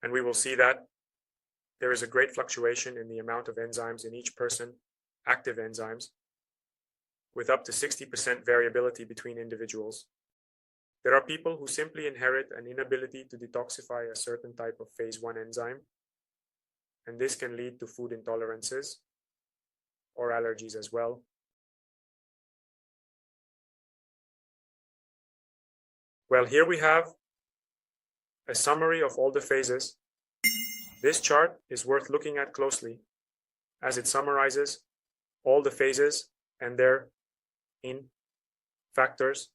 And we will see that there is a great fluctuation in the amount of enzymes in each person, active enzymes, with up to 60% variability between individuals. There are people who simply inherit an inability to detoxify a certain type of phase 1 enzyme, and this can lead to food intolerances or allergies as well. Well, here we have a summary of all the phases. This chart is worth looking at closely as it summarizes all the phases and their factors,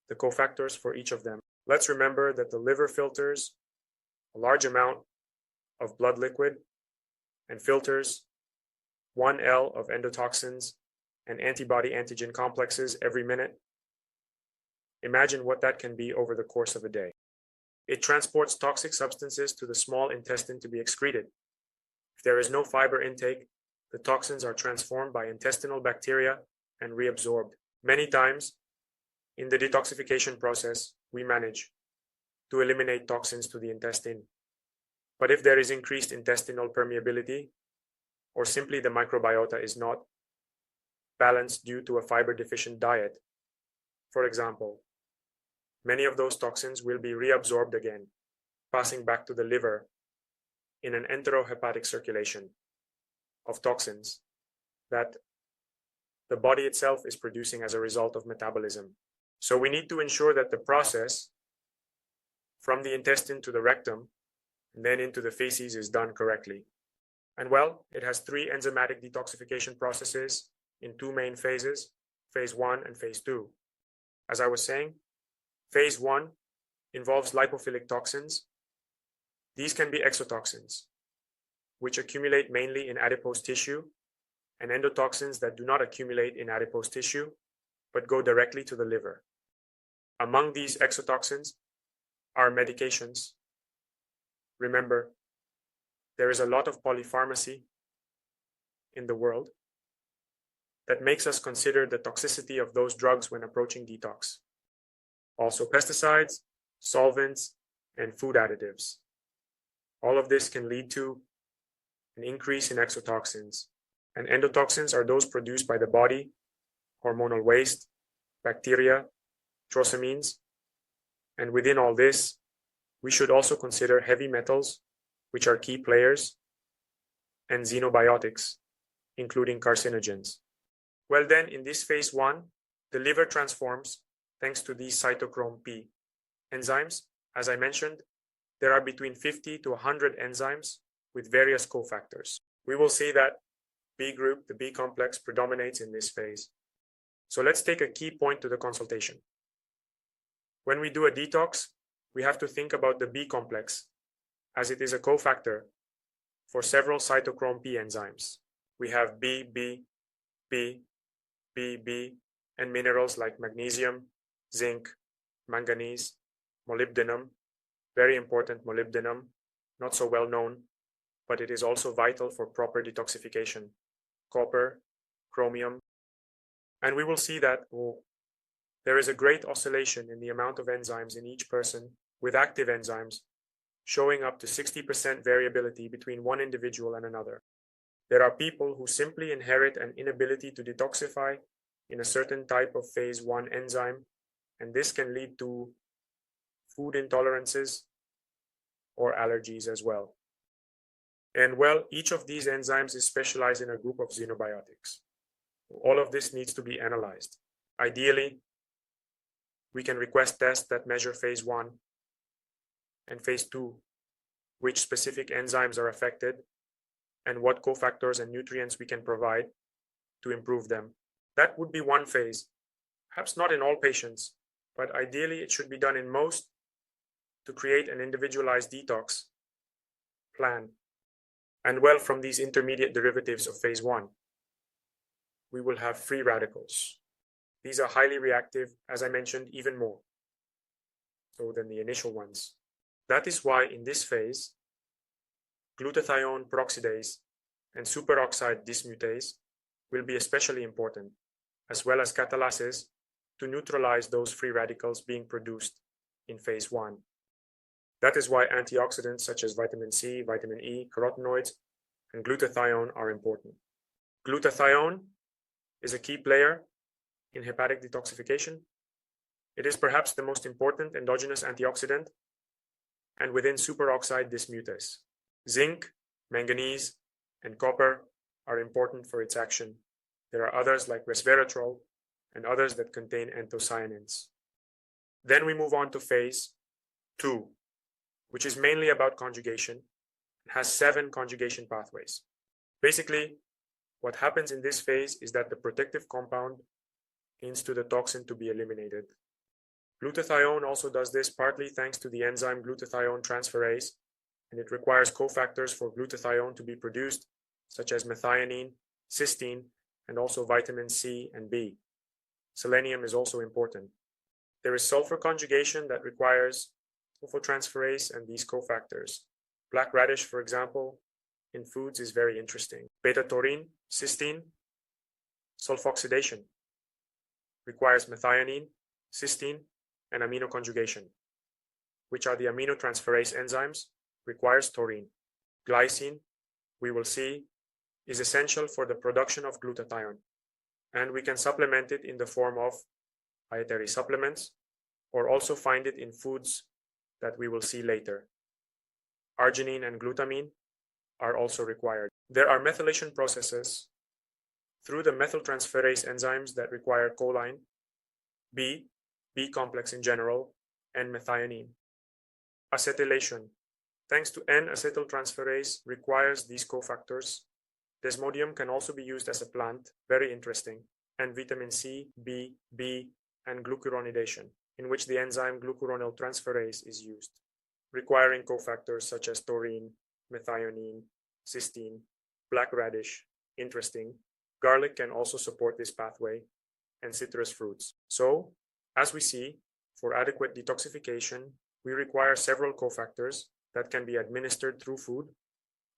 the cofactors for each of them. Let's remember that the liver filters a large amount of blood liquid and filters 1L of endotoxins and antibody-antigen complexes every minute. Imagine what that can be over the course of a day. It transports toxic substances to the small intestine to be excreted. If there is no fiber intake, the toxins are transformed by intestinal bacteria and reabsorbed. Many times, in the detoxification process, we manage to eliminate toxins to the intestine. But if there is increased intestinal permeability, or simply the microbiota is not balanced due to a fiber-deficient diet, for example, many of those toxins will be reabsorbed again, passing back to the liver in an enterohepatic circulation of toxins that the body itself is producing as a result of metabolism. So we need to ensure that the process from the intestine to the rectum and then into the feces is done correctly. And well, it has 3 enzymatic detoxification processes in 2 main phases, phase 1 and phase 2. As I was saying, phase 1 involves lipophilic toxins. These can be exotoxins, which accumulate mainly in adipose tissue, and endotoxins that do not accumulate in adipose tissue, but go directly to the liver. Among these exotoxins are medications. Remember, there is a lot of polypharmacy in the world that makes us consider the toxicity of those drugs when approaching detox. Also pesticides, solvents, and food additives. All of this can lead to an increase in exotoxins. And endotoxins are those produced by the body, hormonal waste, bacteria, trosamines. And within all this, we should also consider heavy metals, which are key players, and xenobiotics, including carcinogens. Well then, in this phase 1, the liver transforms thanks to these cytochrome P enzymes. As I mentioned, there are between 50 to 100 enzymes with various cofactors. We will see that B group, the B complex, predominates in this phase. So let's take a key point to the consultation. When we do a detox, we have to think about the B complex, as it is a cofactor for several cytochrome P enzymes. We have B, B, B, B, B, and minerals like magnesium, zinc, manganese, molybdenum, very important molybdenum, not so well known, but it is also vital for proper detoxification, copper, chromium. And we will see that there is a great oscillation in the amount of enzymes in each person, with active enzymes showing up to 60% variability between one individual and another. There are people who simply inherit an inability to detoxify in a certain type of phase 1 enzyme, and this can lead to food intolerances or allergies as well. And well, each of these enzymes is specialized in a group of xenobiotics. All of this needs to be analyzed. Ideally, we can request tests that measure phase 1 and phase 2, which specific enzymes are affected, and what cofactors and nutrients we can provide to improve them. That would be one phase, perhaps not in all patients, but ideally it should be done in most to create an individualized detox plan. And well, from these intermediate derivatives of phase 1, we will have free radicals. These are highly reactive, as I mentioned, even more so than the initial ones. That is why in this phase, glutathione peroxidase and superoxide dismutase will be especially important, as well as catalases to neutralize those free radicals being produced in phase 1. That is why antioxidants such as vitamin C, vitamin E, carotenoids, and glutathione are important. Glutathione is a key player in hepatic detoxification. It is perhaps the most important endogenous antioxidant, and within superoxide dismutase. Zinc, manganese, and copper are important for its action. There are others like resveratrol and others that contain anthocyanins. Then we move on to phase 2, which is mainly about conjugation. It has 7 conjugation pathways. Basically, what happens in this phase is that the protective compound hints to the toxin to be eliminated. Glutathione also does this partly thanks to the enzyme glutathione transferase, and it requires cofactors for glutathione to be produced, such as methionine, cysteine, and also vitamin C and B. Selenium is also important. There is sulfur conjugation that requires sulfotransferase and these cofactors. Black radish, for example, in foods is very interesting. Beta-taurine, cysteine, sulfoxidation requires methionine, cysteine, and amino conjugation, which are the aminotransferase enzymes, requires taurine. Glycine, we will see, is essential for the production of glutathione, and we can supplement it in the form of dietary supplements, or also find it in foods that we will see later. Arginine and glutamine are also required. There are methylation processes through the methyltransferase enzymes that require choline, B complex in general, and methionine. Acetylation, thanks to N-acetyltransferase, requires these cofactors. Desmodium can also be used as a plant, very interesting, and vitamin C, B, and glucuronidation, in which the enzyme glucuronyl transferase is used, requiring cofactors such as taurine, methionine, cysteine, black radish, interesting. Garlic can also support this pathway, and citrus fruits. So, as we see, for adequate detoxification, we require several cofactors that can be administered through food,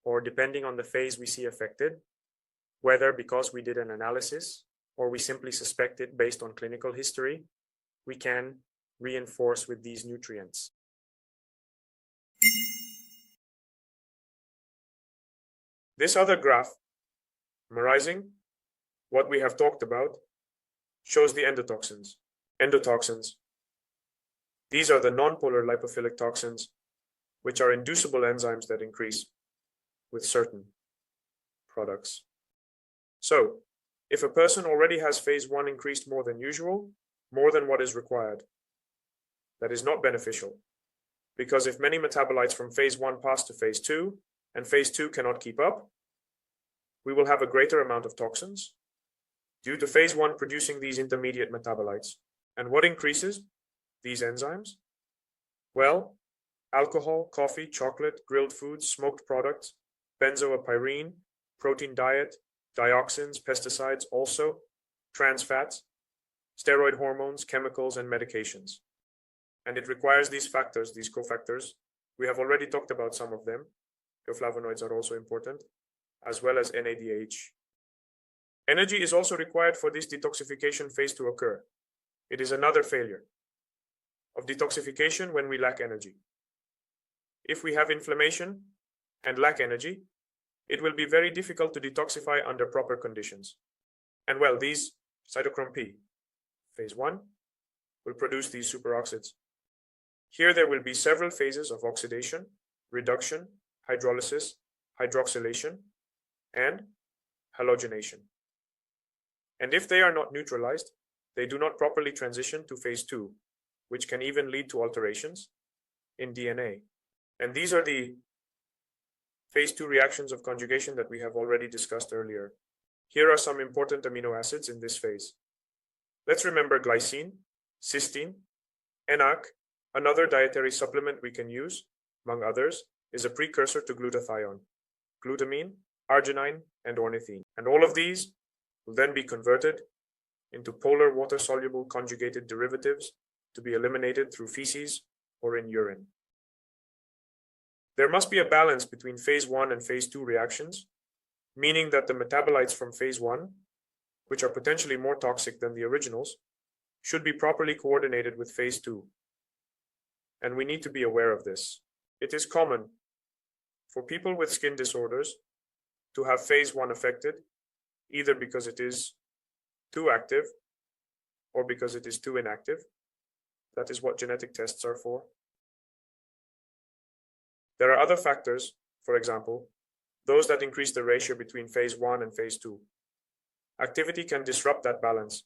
or depending on the phase we see affected, whether because we did an analysis or we simply suspect it based on clinical history, we can reinforce with these nutrients. This other graph, summarizing what we have talked about, shows the endotoxins. Endotoxins. These are the nonpolar lipophilic toxins, which are inducible enzymes that increase with certain products. So, if a person already has phase 1 increased more than usual, more than what is required, that is not beneficial, because if many metabolites from phase 1 pass to phase 2, and phase 2 cannot keep up, we will have a greater amount of toxins due to phase 1 producing these intermediate metabolites. And what increases these enzymes? Well, alcohol, coffee, chocolate, grilled foods, smoked products, benzoapyrene, protein diet, dioxins, pesticides, also trans fats, steroid hormones, chemicals, and medications. And it requires these factors, these cofactors. We have already talked about some of them. Bioflavonoids are also important, as well as NADH. Energy is also required for this detoxification phase to occur. It is another failure of detoxification when we lack energy. If we have inflammation and lack energy, it will be very difficult to detoxify under proper conditions. And well, these cytochrome P, phase 1, will produce these superoxides. Here there will be several phases of oxidation, reduction, hydrolysis, hydroxylation, and halogenation. And if they are not neutralized, they do not properly transition to phase 2, which can even lead to alterations in DNA. And these are the phase 2 reactions of conjugation that we have already discussed earlier. Here are some important amino acids in this phase. Let's remember glycine, cysteine, NAC, another dietary supplement we can use, among others, is a precursor to glutathione, glutamine, arginine, and ornithine. And all of these will then be converted into polar water-soluble conjugated derivatives to be eliminated through feces or in urine. There must be a balance between phase 1 and phase 2 reactions, meaning that the metabolites from phase 1, which are potentially more toxic than the originals, should be properly coordinated with phase 2. And we need to be aware of this. It is common for people with skin disorders to have phase 1 affected, either because it is too active or because it is too inactive. That is what genetic tests are for. There are other factors, for example, those that increase the ratio between phase 1 and phase 2. Activity can disrupt that balance,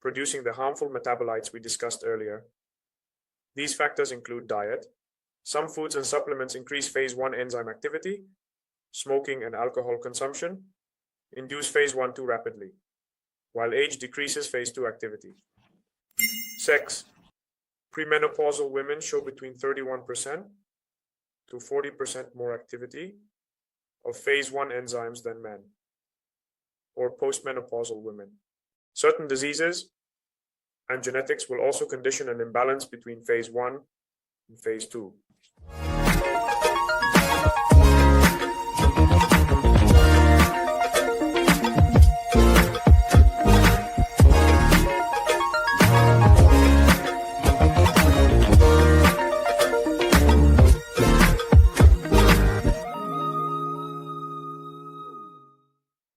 producing the harmful metabolites we discussed earlier. These factors include diet. Some foods and supplements increase phase 1 enzyme activity. Smoking and alcohol consumption induce phase 1 too rapidly, while age decreases phase 2 activity. Sex. Premenopausal women show between 31% to 40% more activity of phase 1 enzymes than men, or postmenopausal women. Certain diseases and genetics will also condition an imbalance between phase 1 and phase 2.